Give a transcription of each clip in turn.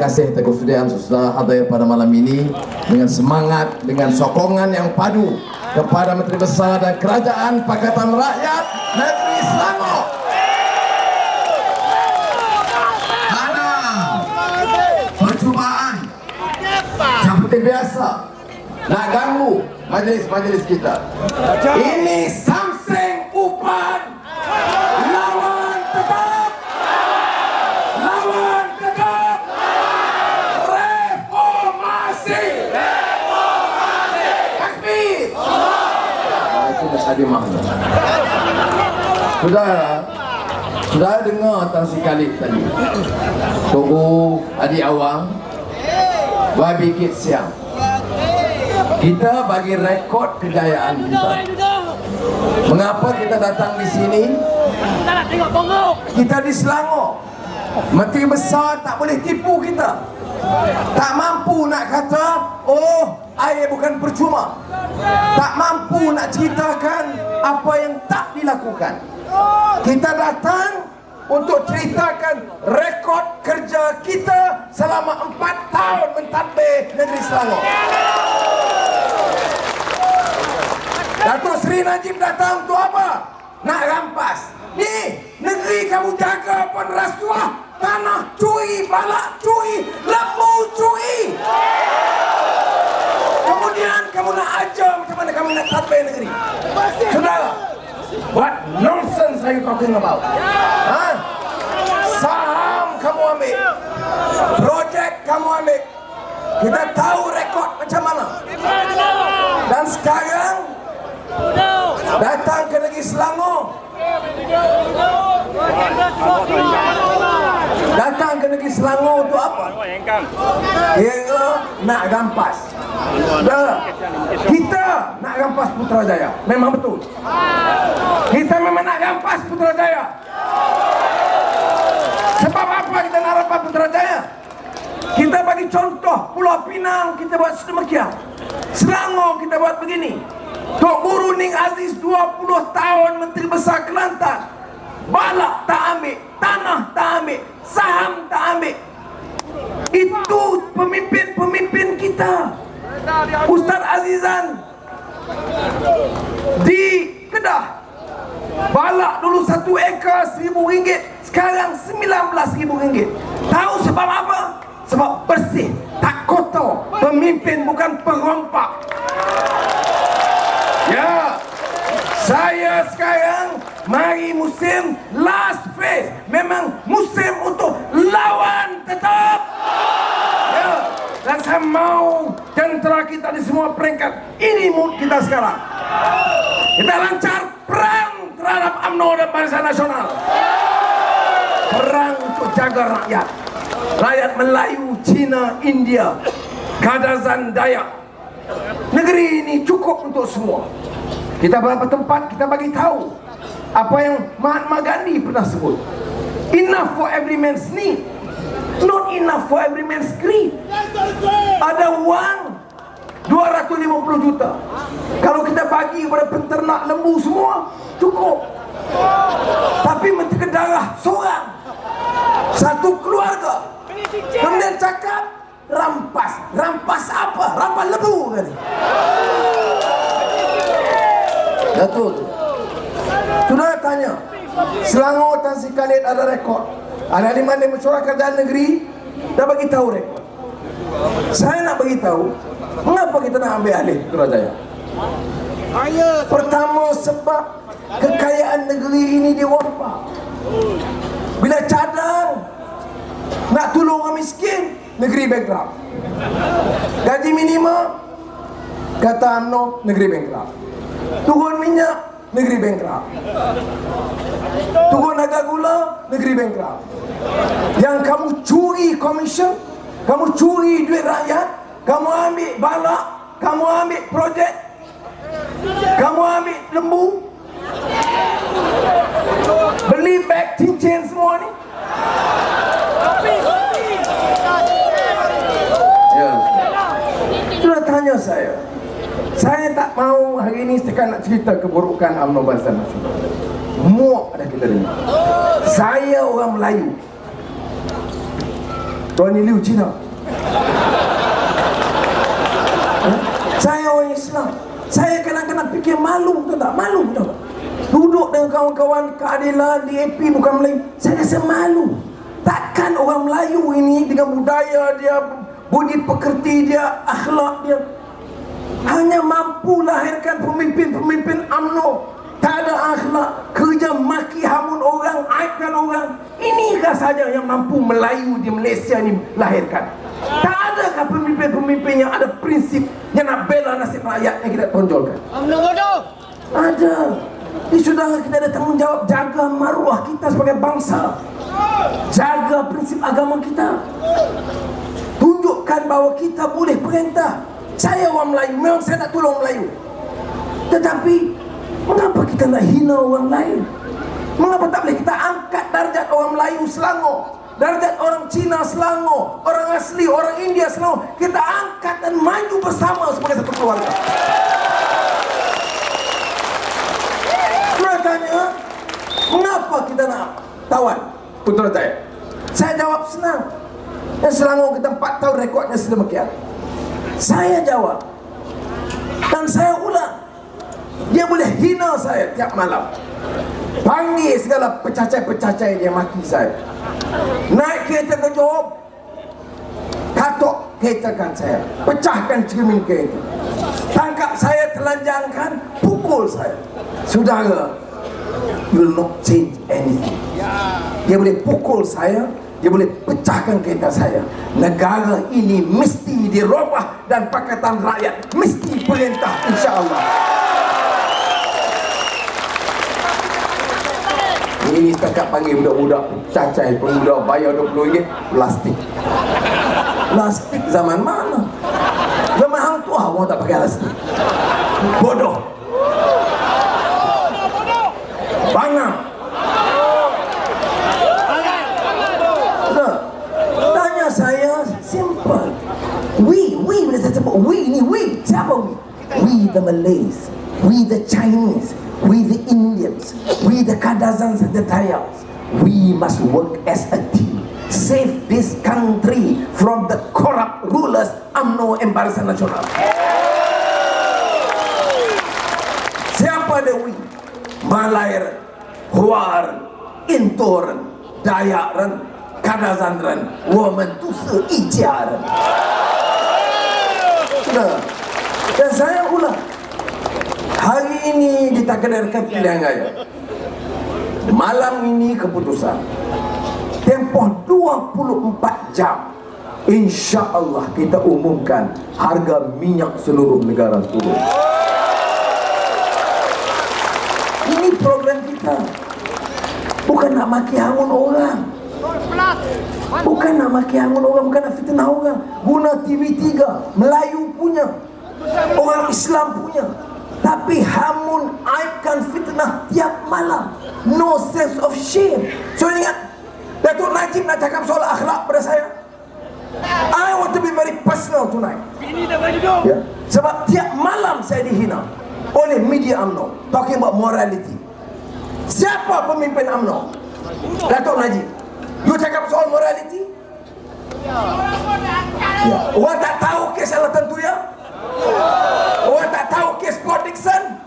kasih Teguh Sudian sudah hadir pada malam ini dengan semangat, dengan sokongan yang padu kepada Menteri Besar dan Kerajaan Pakatan Rakyat Negeri Selangor. Ada percubaan seperti biasa nak ganggu majlis-majlis kita. Ini Samseng Upan lawan tetap reformasi. Takbir. Itu Adi Mahmud. Sudah dengar Tan Sri Khalid tadi, Togo Adi Awang, Babi Kit Siang. Kita bagi rekod kejayaan kita. Mengapa kita datang di sini? Kita di Selangor. Menteri Besar tak boleh tipu kita. Tak mampu nak kata, oh, air bukan percuma. Tak mampu nak ceritakan apa yang tak dilakukan. Kita datang untuk ceritakan rekod kerja kita selama 4 tahun mentadbir negeri Selangor. Datuk Seri Najib datang untuk apa? Nak rampas. Ni, negeri kamu jaga pun rasuah, tanah curi, balak curi, lembu curi. Kemudian kamu nak ajar macam mana kamu nak tadbir negeri. Saudara, what nonsense are you talking about? Ha? Saham kamu ambil, projek kamu ambil. Kita tahu rekod macam mana. Dan sekarang datang ke negeri Selangor. Datang ke negeri Selangor untuk apa? Kira nak rampas. Kita nak rampas Putrajaya. Memang betul. Kita memang nak rampas Putrajaya. Sebab apa kita nak rampas Putrajaya? Kita bagi contoh, Pulau Pinang kita buat sedemikian, Selangor kita buat begini. Tok Guru Ning Aziz 20 tahun Menteri Besar Kelantan, balak tak ambil, tanah tak ambil, saham tak ambil. Itu pemimpin-pemimpin kita. Ustaz Azizan di Kedah, balak dulu 1 ekar RM1,000, sekarang RM19,000. Tahu sebab apa? Sebab bersih, tak kotor. Pemimpin bukan perompak. Ya, saya sekarang mari musim last phase. Memang musim untuk lawan tetap. Ya, dan saya mau tentera kita di semua peringkat. Ini mood kita sekarang. Kita lancar perang terhadap UMNO dan Barisan Nasional. Perang untuk jaga rakyat. Rakyat Melayu, Cina, India, Kadazan, Dayak. Negeri ini cukup untuk semua. Kita beberapa tempat kita bagi tahu apa yang Mahatma Gandhi pernah sebut. Enough for every man's need, not enough for every man's greed. Ada wang 250 juta. Kalau kita bagi kepada penternak lembu semua, cukup. Tapi Menteri Kedarah seorang, satu keluarga. Kemudian cakap rampas. Rampas apa? Rampas lembu kan? Betul. Sudah tanya, Selangor Tan Sri Khalid ada rekod. Ada 5 mesyuarat kerajaan negeri dah bagi tahu rekod. Saya nak bagi tahu mengapa kita nak ambil alih Putrajaya. Pertama, sebab kekayaan negeri ini diwampak. Bila cadang nak tolong orang miskin, negeri bankrupt. Gaji minimum, kata UMNO, negeri bankrupt. Turun minyak, negeri bankrupt. Turun harga gula, negeri bankrupt. Yang kamu curi komisen, kamu curi duit rakyat, kamu ambil balak, kamu ambil projek, kamu ambil lembu, beli beg cincin semua ni. Ya, sudah tanya saya tak mau hari ini setakat nak cerita keburukan UMNO Barisan Nasional. Muak dah kita dengar. Saya orang Melayu. Tony Liu Cina. Saya orang Islam. Saya kadang-kadang fikir malu, tahu tak? Malu, tahu tak? Duduk dengan kawan-kawan keadilan di AP bukan Melayu, saya rasa malu. Takkan orang Melayu ini dengan budaya dia, budi pekerti dia, akhlak dia, hanya mampu lahirkan pemimpin-pemimpin UMNO tak ada akhlak, kerja maki hamun orang, aibkan orang. Inikah saja yang mampu Melayu di Malaysia ni lahirkan? Tak adakah pemimpin-pemimpin yang ada prinsip, yang nak bela nasib rakyat yang kita tonjolkan? UMNO bodoh. Ada. Ini sudah kita ada tanggungjawab jaga maruah kita sebagai bangsa, jaga prinsip agama kita, tunjukkan bahawa kita boleh perintah. Saya orang Melayu, memang saya tak tolong Melayu, tetapi mengapa kita nak hina orang lain? Mengapa tak boleh kita angkat darjat orang Melayu Selangor, darjat orang Cina Selangor, orang asli, orang India Selangor, kita angkat dan maju bersama sebagai satu keluarga. Tanya, mengapa kita nak tawan Putrajaya? Saya jawab senang. Dan Selangor kita 4 tahun rekodnya sedemikian. Saya jawab dan saya ulang. Dia boleh hina saya tiap malam, panggil segala pecacai-pecacai dia maki saya. Naik kereta ke Johor, katok keretakan saya, pecahkan cermin kereta, tangkap saya, telanjangkan, pukul saya. Saudara, will not change anything. Dia boleh pukul saya, dia boleh pecahkan kereta saya. Negara ini mesti dirubah dan Pakatan Rakyat mesti perintah, insya-Allah. Ini setakat panggil budak-budak cacai, pemuda bayar RM20, plastik. Plastik zaman mana? Zaman hang tua orang tak pakai plastik. Bodoh. Bangang. Tanya saya simple. We bila saya sebut we ni, we siapa we? We the Malays, we the Chinese, we the Indians, we the Kadazans and the Dayaks. We must work as a team. Save this country from the corrupt rulers UMNO and Barisan Nasional. Siapa ada we? Malayan, Huar, Intoran, Dayaran, Kadazandran, Women tu seijaran. Dan saya ulang, hari ini ditakdirkan pilihan raya. Malam ini keputusan. Tempoh 24 jam, insya-Allah kita umumkan harga minyak seluruh negara turun. Ini program kita. Bukan nak maki hangun orang, bukan nak maki hangun orang, bukan nak fitnah orang. Guna TV3 Melayu punya, orang Islam punya, tapi hamun aibkan fitnah tiap malam. No sense of shame. So ingat, Datuk Najib nak cakap soal akhlak pada saya. I want to be very personal tonight. Ya. Sebab tiap malam saya dihina oleh media UMNO talking about morality. Siapa pemimpin UMNO? Datuk Najib. You cakap soal morality? Ya. Orang tak tahu kes Alatan Tuya? Orang tak tahu kes Port Dickson?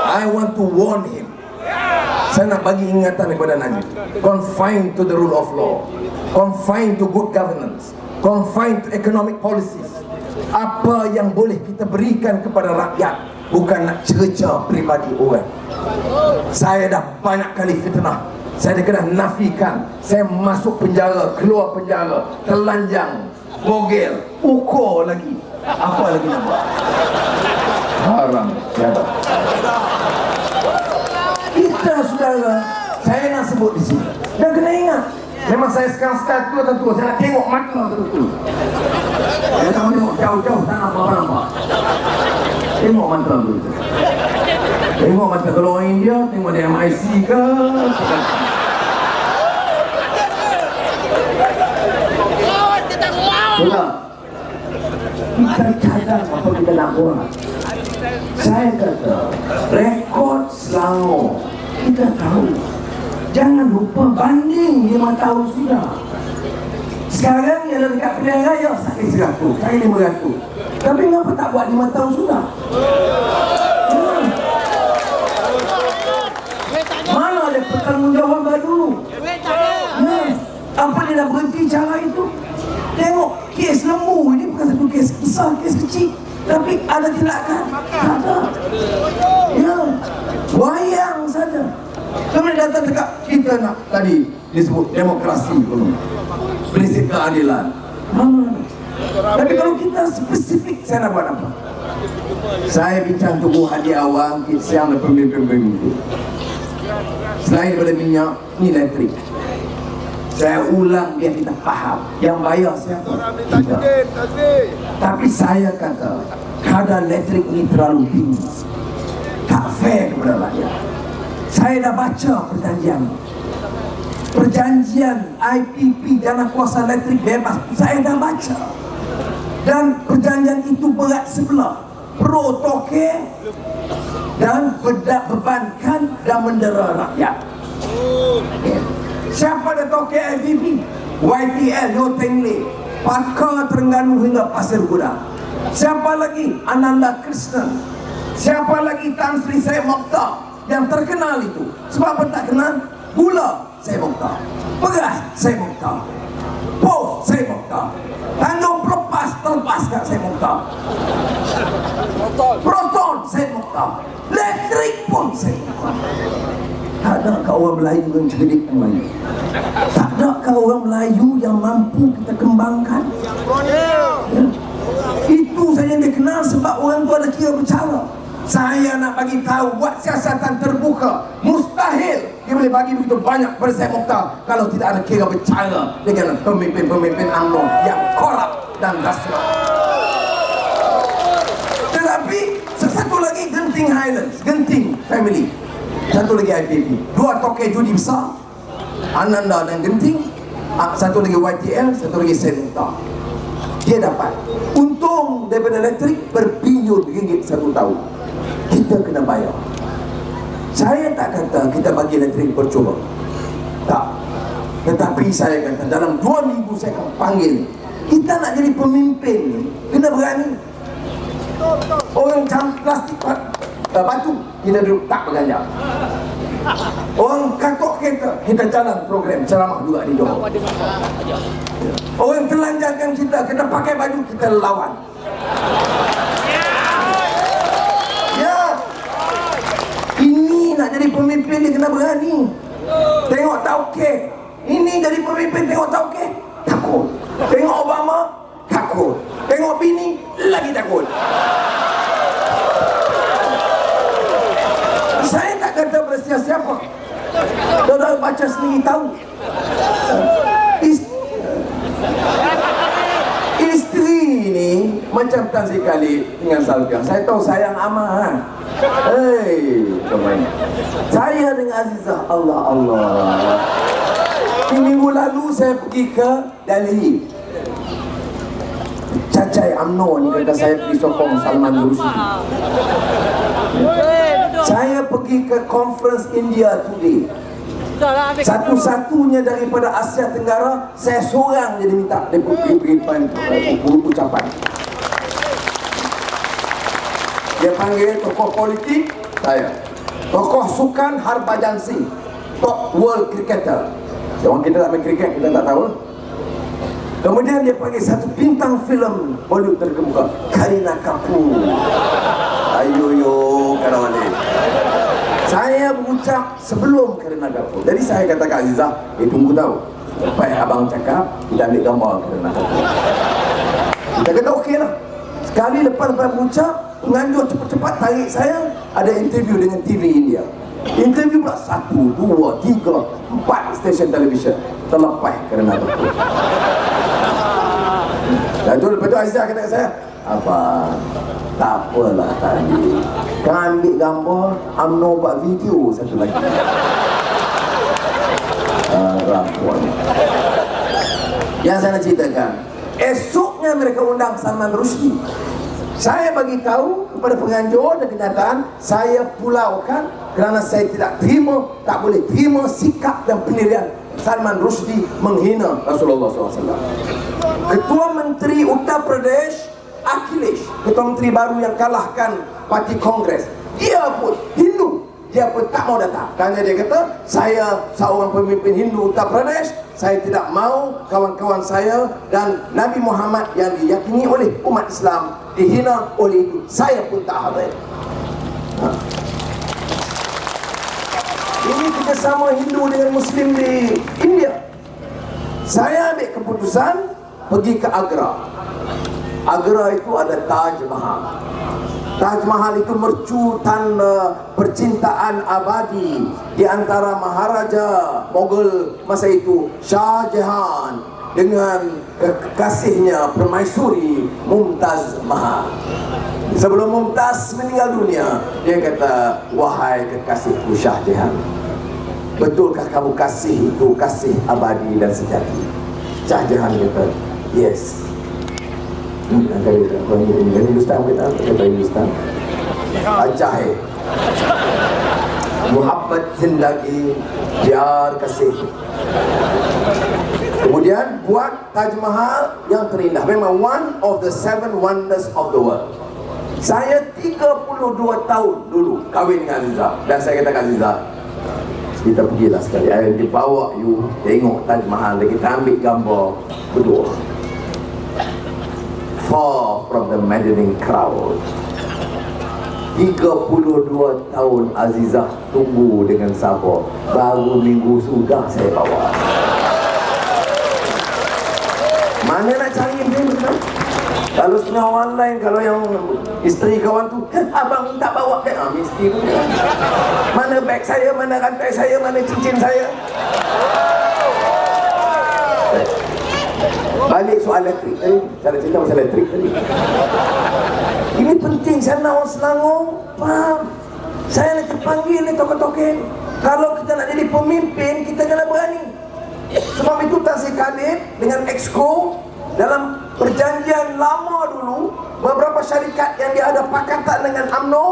I want to warn him. Saya nak bagi ingatan kepada Najib. Confined to the rule of law, confined to good governance, confined to economic policies. Apa yang boleh kita berikan kepada rakyat, bukan nak cerca pribadi orang. Saya dah banyak kali fitnah, saya dah kena nafikan, saya masuk penjara, keluar penjara, telanjang, bogel, ukur lagi. Apa lagi nak buat? Haram tiada. Kita saudara, saya nak sebut di sini. Dan kena ingat, memang saya sekarang tentu saya nak tengok mata betul-betul. Saya tak tengok jauh-jauh, tak nampak. Tengok mata betul-betul. Tengok mata kalau orang India, tengok dia MIC ke. Sudah. Kita cadang apa kita nak buat. Saya kata, rekod Selangor kita tahu. Jangan lupa banding 5 tahun sudah. Sekarang yang ada dekat pilihan raya saya 100, saya 500. Tapi kenapa tak buat 5 tahun sudah? Mana ada pertanggungjawaban dulu? Apa dia dah berhenti cara itu? Tengok kes lembu ini bukan satu kes besar, kes kecil, tapi ada tindakan. Ada. Ya, wayang saja. Kemudian datang dekat kita nak tadi disebut demokrasi dulu, prinsip keadilan. Tapi kalau kita spesifik, saya nak buat apa? Saya bincang tubuh hadiah awam, siang dan pemimpin-pemimpin. Selain daripada minyak, ni elektrik. Saya ulang biar kita faham. Yang bayar siapa? Kita. Tapi saya kata kadar elektrik ini terlalu tinggi, tak fair kepada rakyat. Saya dah baca perjanjian IPP, dana kuasa elektrik bebas. Saya dah baca. Dan perjanjian itu berat sebelah, pro toke dan bebankan dan mendera rakyat. Siapa dah toke IPP? YTL, Yo Teng Lei, pakar Terengganu hingga Pasir Gudang. Siapa lagi? Ananda Krishnan. Siapa lagi? Tan Sri Syed Mokhtar yang terkenal itu. Sebab apa tak kenal? Gula Syed Mokhtar, beras Syed Mokhtar, POS Syed Mokhtar, Tanjung Pelepas terlepas kat Syed Mokhtar, Proton Syed Mokhtar, elektrik pun Syed Mokhtar. Tak ada kau orang Melayu yang cerdik yang lain. Tak ada kau orang Melayu yang mampu kita kembangkan. Ya. Itu saja yang dikenal sebab orang tu ada kira bercara. Saya nak bagi tahu, buat siasatan terbuka, mustahil dia boleh bagi begitu banyak kepada Syed Mokhtar kalau tidak ada kira bercara dengan pemimpin-pemimpin UMNO yang korup dan rasuah. Tetapi satu lagi Genting Highlands, Genting Family, satu lagi IPP, dua toke judi besar, Ananda dan Genting, satu lagi YTL, satu lagi Syed Mokhtar. Dia dapat untung daripada elektrik berbilion ringgit satu tahun. Kita kena bayar. Saya tak kata kita bagi elektrik percuma, tak. Tetapi saya kata dalam 2 minggu saya akan panggil. Kita nak jadi pemimpin, kena berani. Orang cam plastik batu, kita duduk tak berganjak. Orang katok kereta, kita jalan program ceramah juga di Johor. Orang telanjangkan kita pakai baju, kita lawan. Ya, ini nak jadi pemimpin dia kena berani. Tengok tauke, ini jadi pemimpin tengok tauke, takut. Tengok Obama, takut. Tengok bini, lagi takut. Saya tak kata bersia siapa. Saudara baca sendiri tahu. Isteri ini macam Tan Sri Khalid dengan Salga. Saya tahu sayang amat. Kemana? Saya dengan Azizah, Allah. Minggu lalu saya pergi ke Delhi. Cacai UMNO ni kata saya pergi sokong Salman Rushdie. Saya pergi ke conference India Today. Satu-satunya daripada Asia Tenggara, saya seorang jadi minta dia pergi ucapan. Dia panggil tokoh politik saya, tokoh sukan Harbhajan Singh, top world cricketer. Orang kita tak main kriket, kita tak tahu. Kemudian dia panggil satu bintang filem Bollywood terkemuka, Kareena Kapoor. Ayo kawan-kawan. Saya berucap sebelum Kareena Kapoor. Jadi saya kata Kak Azizah, tunggu tahu. Lepas abang cakap, kita ambil gambar Kareena Kapoor. Kita kata okey lah. Sekali lepas berucap, penganjur cepat-cepat tarik saya, ada interview dengan TV India. Interview pula 1, 2, 3, 4 stesen televisyen terlepas Kareena Kapoor. Dan tu lepas tu Azizah kata kat saya, apa? Tak apalah tadi, kan ambil gambar, UMNO buat video satu lagi. Rampun. Yang saya nak ceritakan, esoknya mereka undang Salman Rushdie. Saya bagi tahu kepada penganjur dan kenyataan, saya pulaukan kerana saya tidak terima, tak boleh terima sikap dan pendirian Salman Rushdie menghina Rasulullah SAW. Ketua Menteri Uttar Pradesh Akhilesh, ketua menteri baru yang kalahkan parti Kongres, dia pun Hindu, dia pun tak mau datang. Karena dia kata, saya seorang pemimpin Hindu Uttar Pradesh, saya tidak mau kawan-kawan saya dan Nabi Muhammad yang diyakini oleh umat Islam dihina oleh itu. Saya pun tak hadir. Ini kerjasama Hindu dengan Muslim di India. Saya ambil keputusan pergi ke Agra. Agra itu ada Taj Mahal. Taj Mahal itu mercu tanda percintaan abadi di antara Maharaja Mughal masa itu, Shah Jahan, dengan kekasihnya permaisuri Mumtaz Mahal. Sebelum Mumtaz meninggal dunia, dia kata, wahai kekasihku Shah Jahan, betulkah kamu kasih itu kasih abadi dan sejati? Shah Jahan kata, yes. Hindustan kita kata Hindustan. Ajaib. Muhabbat zindagi, biar kasih. Kemudian buat Taj Mahal yang terindah. Memang one of the 7 wonders of the world. Saya 32 tahun dulu kahwin dengan Aziza. Dan saya kata kat Aziza, kita pergilah sekali, saya dibawa you tengok Taj Mahal, kita ambil gambar berdua, far from the maddening crowd. 32 tahun Azizah tunggu dengan sabar. Baru minggu sudah saya bawa. Mana nak cari dia? Kalau setengah orang lain, kalau yang isteri kawan tu, abang tak bawa beg, miskin. Mana beg saya, mana rantai saya, mana cincin saya. Balik soal elektrik tadi, cara cerita pasal elektrik tadi. Ini penting, saya nak orang Selangor faham. Saya nak terpanggil ni token-token. Kalau kita nak jadi pemimpin, kita kena berani. Sebab itu Tan Sri Khalid dengan Exco dalam perjanjian lama dulu, beberapa syarikat yang dia ada pakatan dengan UMNO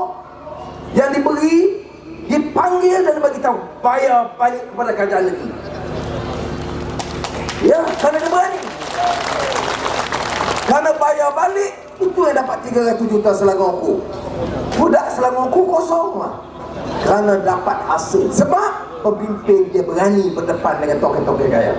yang diberi, dipanggil dan bagi tahu bayar balik kepada kerajaan negeri. Ya, kerana dia berani. Kerana bayar balik, itu yang dapat 300 juta Selangorku. Budak Selangorku kosong lah. Kerana dapat hasil. Sebab pemimpin dia berani berdepan dengan token-token kaya.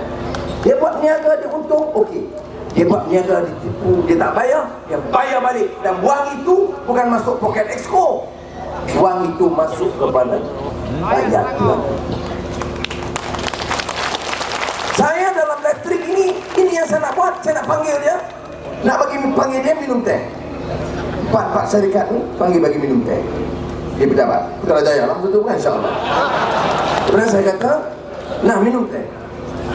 Dia buat niaga, dia untung, okey. Dia buat niaga, dia tipu, dia tak bayar, dia bayar balik. Dan wang itu bukan masuk poket Exco. Wang itu masuk kepada rakyat. Saya dalam elektrik ini yang saya nak buat. Saya nak panggil dia, nak bagi panggil dia minum teh. Empat syarikat ni panggil bagi minum teh. Dia berdapat Putrajaya lah, betul kan, insyaAllah. Kemudian saya kata, nak minum teh,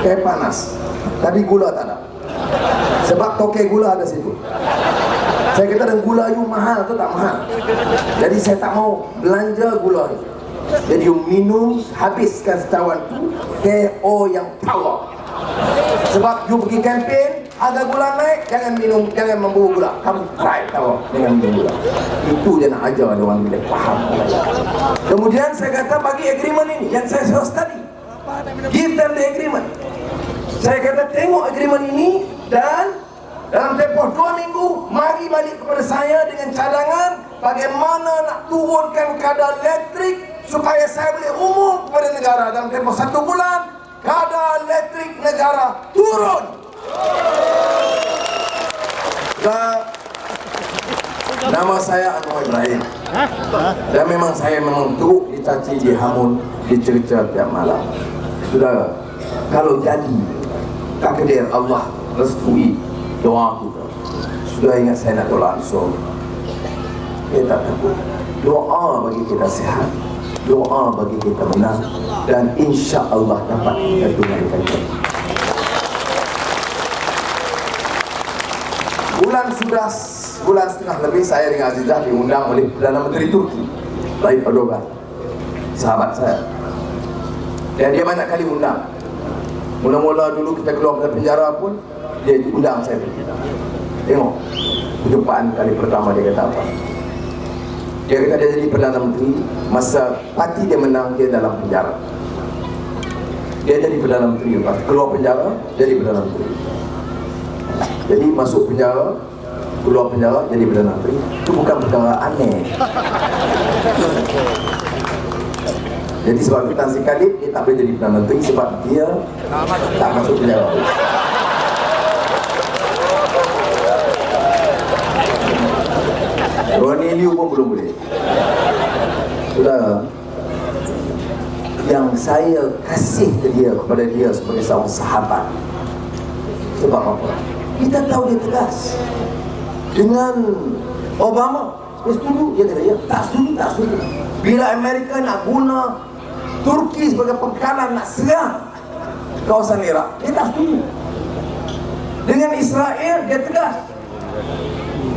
teh panas, tapi gula tak ada. Sebab toke gula ada situ. Saya kata, dan gula you mahal tu tak mahal. Jadi saya tak mau belanja gula ni. Jadi you minum, habiskan secawan tu, KO yang power. Sebab you pergi kempen, harga gula naik, jangan minum, jangan membawa gula. Kamu try tahu dengan minum gula. Itu dia nak ajar dia orang bila faham. Kemudian saya kata bagi agreement ini yang saya study. Give them the agreement. Saya kata tengok agreement ini dan dalam tempoh 2 minggu mari balik kepada saya dengan cadangan bagaimana nak turunkan kadar elektrik supaya saya boleh umum kepada negara. Dalam tempoh 1 bulan kadar elektrik negara turun. Nama saya Anwar Ibrahim. Dan memang saya memang teruk dicaci, dihamun, dicerca tiap malam. Saudara, kalau jadi takdir Allah restui doa kita, sudah ingat saya nak doa langsung. Kita tak takut. Doa bagi kita sihat, doa bagi kita menang, dan insya Allah dapat kita tunaikan. Bulan setengah lebih saya dengan Azizah diundang oleh Perdana Menteri Turki Tayyip Erdogan, sahabat saya. Dan dia banyak kali undang. Mula-mula dulu kita keluar dari penjara pun dia undang saya pergi. Tengok perjumpaan kali pertama dia kata apa. Dia kata dia jadi Perdana Menteri, masa parti dia menang dia dalam penjara. Dia jadi Perdana Menteri, keluar penjara jadi Perdana Menteri. Jadi masuk penjara, keluar penjara jadi Perdana Menteri. Itu bukan perkara aneh. Jadi sebab Tan Sri Khalid, dia tak boleh jadi Perdana Menteri sebab dia tak masuk penjara. Ronnie Liu pun belum boleh. Saudara, yang saya kasih ke dia, kepada dia sebagai seorang sahabat, sebab apa? Kita tahu dia tegas. Dengan Obama, dia setuju, dia kata ya, tak setuju, tak setuju. Bila Amerika nak guna Turki sebagai pengkalan nak serang kawasan Iraq, dia tak setuju. Dengan Israel, dia tegas.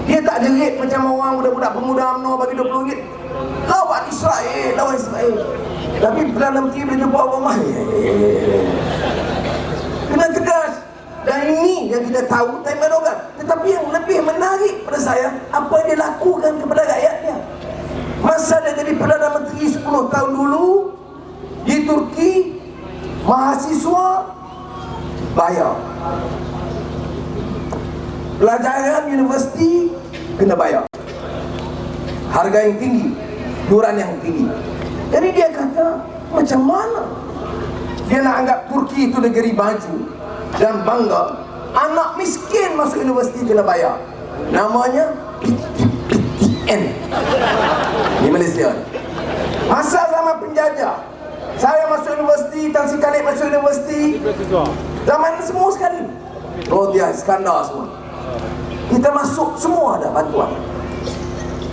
Dia tak jerit macam orang budak-budak pemuda UMNO bagi RM20. Lawan Israel, lawan Israel. Tapi Perdana Menteri bila jumpa Obama, kena tegas. Dan ini yang kita tahu, Tayyip Erdogan. Tetapi yang lebih menarik pada saya, apa yang dia lakukan kepada rakyatnya. Masa dia jadi Perdana Menteri 10 tahun dulu di Turki, mahasiswa bayar. Pelajaran universiti kena bayar. Harga yang tinggi, yuran yang tinggi. Jadi dia kata, macam mana dia nak anggap Turki itu negeri maju dan bangga, anak miskin masuk universiti kena bayar. Namanya PTN di Malaysia. Masa zaman penjajah, saya masuk universiti, Tan Sri Khalid masuk universiti, zaman semua sekali, Rodia, Iskandar semua. Kita masuk, semua ada bantuan.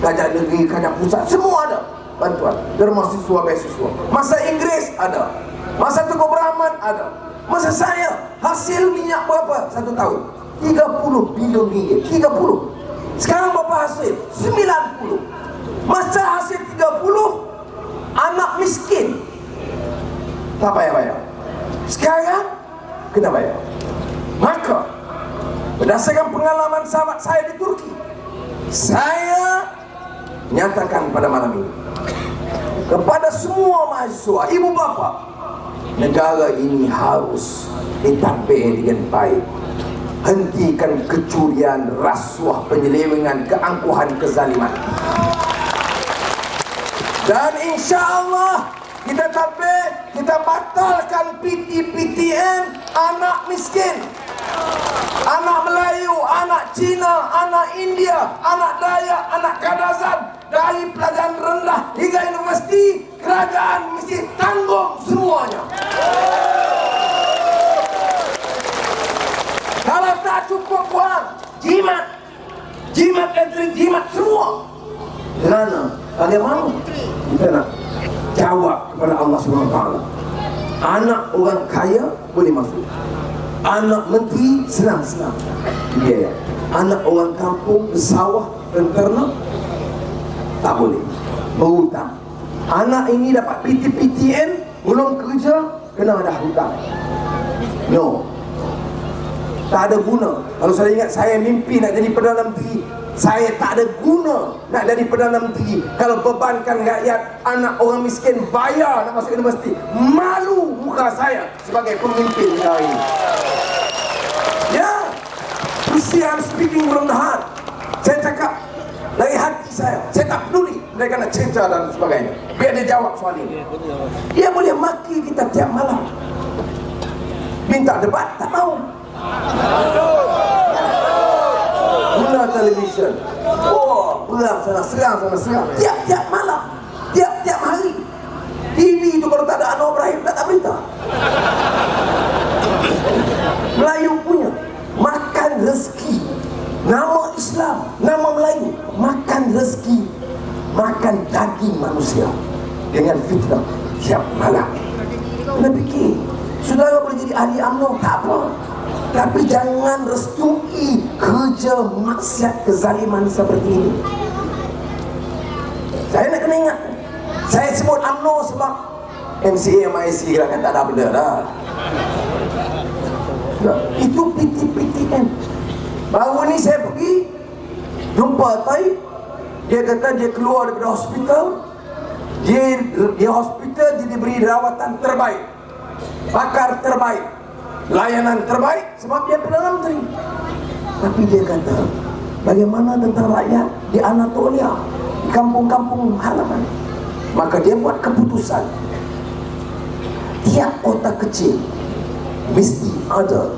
Kerajaan negeri, kerajaan pusat, semua ada bantuan. Derma siswa, beasiswa. Masa Inggeris ada. Masa Tengku Brahman ada. Masa saya, hasil minyak berapa satu tahun? 30 bilion ringgit. 30. Sekarang berapa hasil? 90. Masa hasil 30, anak miskin tak bayar-bayar. Sekarang kena bayar. Maka berdasarkan pengalaman sahabat saya di Turki, saya nyatakan pada malam ini kepada semua mahasiswa, ibu bapa, negara ini harus ditadbir dengan baik. Hentikan kecurian, rasuah, penyelewengan, keangkuhan, kezaliman. Dan insya Allah kita tadbir, kita batalkan PTN anak miskin, anak Melayu, anak Cina, anak India, anak Dayak, anak Kadazan, dari pelajaran rendah hingga universiti, kerajaan mesti tanggung semuanya. Kalau tak cukup buang, jimat dan jimat semua. Kerana bagaimana kita nak jawab kepada Allah SWT? Anak orang kaya boleh masuk, anak menteri senang-senang biaya. Anak orang kampung, bersawah dan ternak tak boleh, berhutang. Anak ini dapat PTN, belum kerja, kena ada hutang. No, tak ada guna. Kalau saya ingat saya mimpi nak jadi Perdana Menteri, saya tak ada guna nak jadi Perdana Menteri kalau bebankan rakyat, anak orang miskin bayar nak masuk universiti. Malu muka saya sebagai pemimpin negara ini. Ya, I'm speaking from the heart. Saya cakap dari hati saya. Saya tak peduli mereka nak cerca dan sebagainya. Biar dia jawab soal ini. Dia boleh maki kita tiap malam, minta debat, tak mau. Guna televisyen, oh, perang sana serang, sana serang, tiap-tiap malam, tiap-tiap hari. TV itu kalau tak ada Anwar Ibrahim tak berita. Melayu punya makan rezeki, nama Islam, nama Melayu, makan rezeki, makan daging manusia dengan fitnah tiap malam. Kena fikir, saudara boleh jadi ahli UMNO tak apa, tapi jangan restui kerja maksiat kezaliman seperti ini. Saya nak kena ingat, saya sebut UMNO sebab MCA, MIC kan tak ada benda dah. Itu PTN. Baru ni saya pergi jumpa Tayyip, dia kata dia keluar daripada hospital, dia hospital, dia diberi rawatan terbaik. pakar terbaik, layanan terbaik, sebab dia Perdana Menteri. Tapi dia kata, bagaimana tentang rakyat di Anatolia, di kampung-kampung halaman? Maka dia buat keputusan, tiap kota kecil mesti ada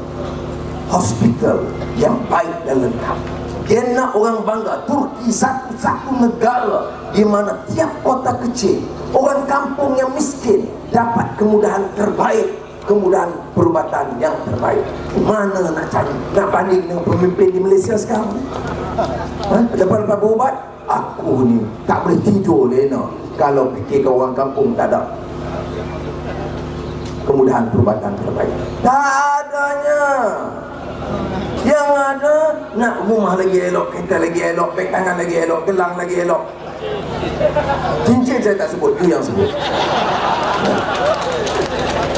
hospital yang baik dan lengkap. Dia nak orang bangga, Turki satu-satu negara di mana tiap kota kecil, orang kampung yang miskin dapat kemudahan terbaik, kemudahan perubatan yang terbaik. Mana nak cari, nak banding dengan pemimpin di Malaysia sekarang? Lepas berubat, aku ni tak boleh tidur Lena kalau fikir orang kampung tak ada kemudahan perubatan terbaik. Tak adanya. Yang ada, nak rumah lagi elok, kereta lagi elok, beg tangan lagi elok, gelang lagi elok. Cincin saya tak sebut, tu yang sebut.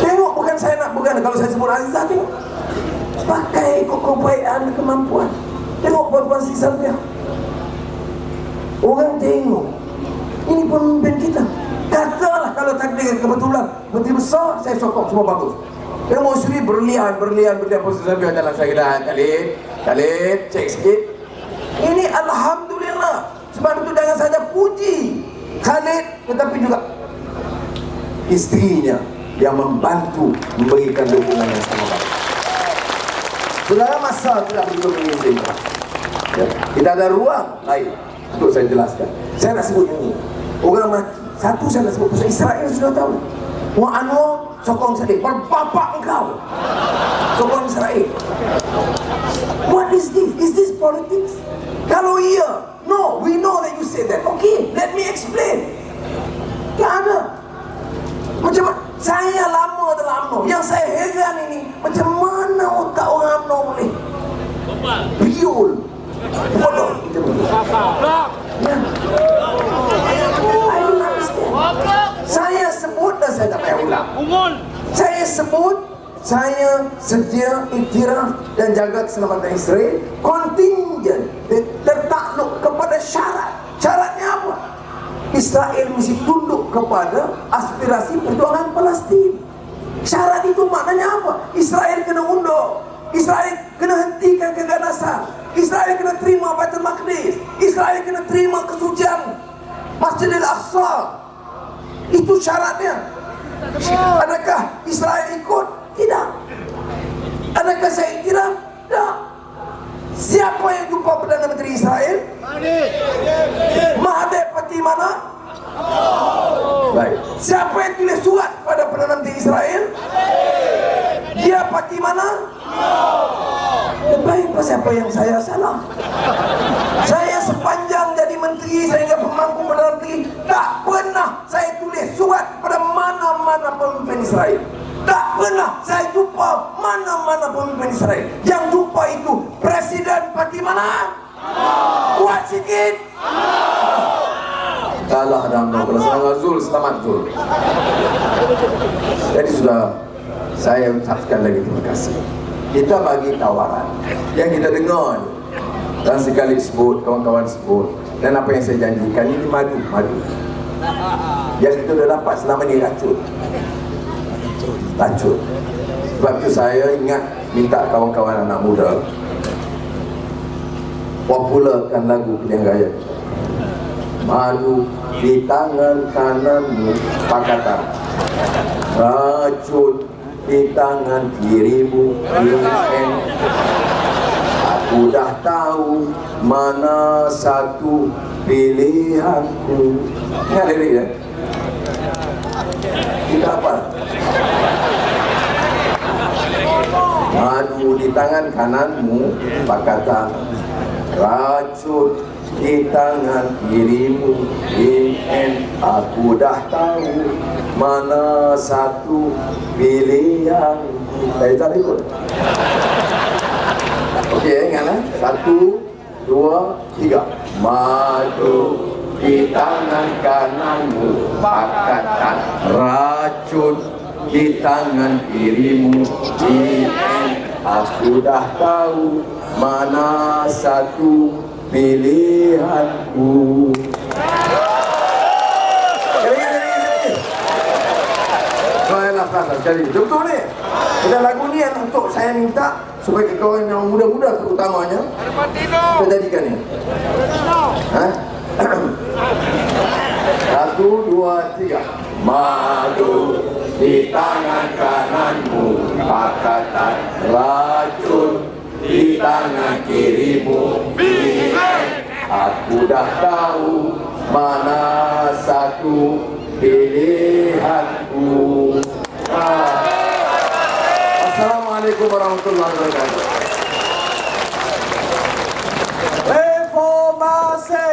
Tengok, bukan saya nak, bukan kalau saya sebut Azizah, tengok. Pakai keupayaan kemampuan. Tengok perempuan sisa dia. Orang tengok, ini pemimpin kita. Katalah kalau takdir kebetulan menteri besar, saya sokong semua bagus. Tengok Sri berlian posisi saya dalam syahidan. Khalid, cek sikit. Ini Alhamdulillah. Sebab itu jangan saja puji Khalid, tetapi juga istrinya yang membantu memberikan dukungan yang sama baik. Saudara, masa sudah begitu mengizinkan. Kita ada ruang lain untuk saya jelaskan. Saya nak sebut ini. Orang mati. Satu saya nak sebut pasal Israel, sudah tahu. Wah Anwar sokong Israel. Berbapak engkau sokong Israel. What is this? Is this politics? Kalau iya, no, we know that you say that. Okay, let me explain. Tak ada. Macam mana? Saya lama dalam UMNO. Yang saya heran ini, macam mana otak orang UMNO boleh biol bodoh macam itu. Saya sebut dan saya tak payah ulang. Saya sebut, saya sedia iktiraf dan jaga keselamatan Israel kontingent tertakluk kepada syarat. Syaratnya apa? Israel mesti tunduk kepada aspirasi perjuangan Palestin. Syarat itu maknanya apa? Israel kena undur, Israel kena hentikan keganasan, Israel kena terima Baitul Maqdis, Israel kena terima kesucian Masjidil Aqsa. Itu syaratnya. Adakah Israel ikut? Tidak. Adakah saya iktiraf? Tak. Siapa yang jumpa Perdana Menteri Israel? Mahathir parti mana? Baik. Siapa yang tulis surat pada Perdana Menteri Israel? Dia parti mana? Baik, siapa yang saya salah? Saya sepanjang jadi menteri, sehingga pemangku Perdana Menteri, tak pernah saya tulis surat pada mana-mana pemimpin Israel. Tak pernah saya jumpa mana-mana pemimpin Israel. Yang jumpa itu presiden parti mana? Kuat sikit. Kalah dalam kalau senang Zul, selamat Zul. Jadi sudah, saya ucapkan lagi terima kasih. Kita bagi tawaran yang kita dengar ni, dan sekali sebut, kawan-kawan sebut, dan apa yang saya janjikan ini madu. Yang kita dah dapat selama ni racun. Sebab itu saya ingat minta kawan-kawan anak muda popularkan lagu pilihan raya. Madu di tangan kananmu pakatan, racun di tangan kirimu pilihan. Aku dah tahu mana satu pilihanku. Ingat lirik ya? Kita apa? Madu di tangan kananmu pakatan, racun di tangan kirimu pilihan. Aku dah tahu mana satu pilihan. Saya tak ikut. Okey, ingatlah. 1, 2, 3. Madu di tangan kananmu pakatan, racun di tangan kirimu pilihan. Aku dah tahu mana satu pilihanku. Soalnya sekali. Betul ni. Dan lagu ni yang untuk saya minta supaya kawan yang muda-muda terutamanya kita jadikan ni. Ha? 1, 2, 3. Madu di tangan kananmu, pakatan racun di tangan kirimu. Aku dah tahu mana satu pilihanku. Assalamualaikum warahmatullahi wabarakatuh. Reformasi.